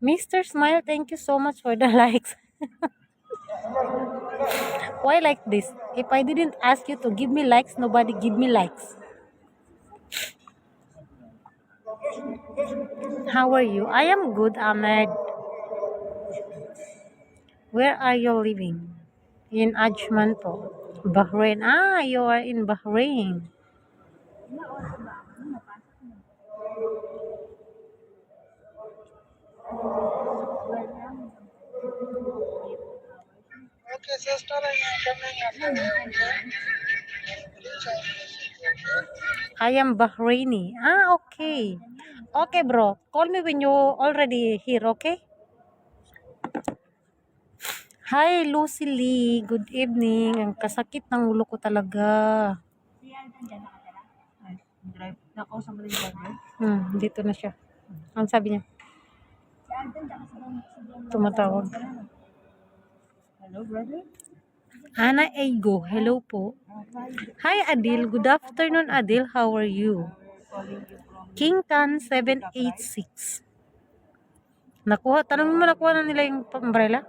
Mr. Smile, thank you so much for the likes. Why like this? If I didn't ask you to give me likes, nobody give me likes. How are you? I am good, Ahmed. Where are you living? In Ajman po. Bahrain. Ah, you are in Bahrain. Okay, sister, I'm coming after I am Bahraini. Ah, okay. Okay, bro. Call me when you already here, okay? Hi, Lucy Lee. Good evening. Ang kasakit ng ulo ko talaga. Dito na siya. Ang sabi niya? Tumatawag. Hello, brother. Ana Ego, hello po. Hi, Adil. Good afternoon, Adil. How are you? King Tan 786. Nakuha, tanong mo nakuha na nila yung umbrella?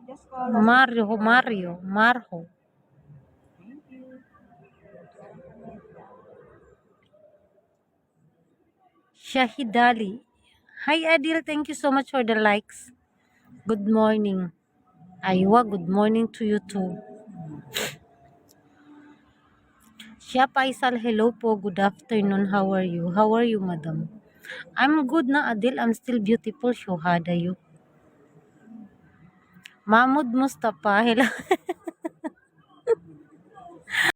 Just call Marho. Shahidali. Hi, Adil. Thank you so much for the likes. Good morning. Aywa, good morning to you too. Shia Paisal, hello po. Good afternoon. How are you? How are you, madam? I'm good na, Adil. I'm still beautiful. Shuhada you. Mahmoud Mustafa, hello.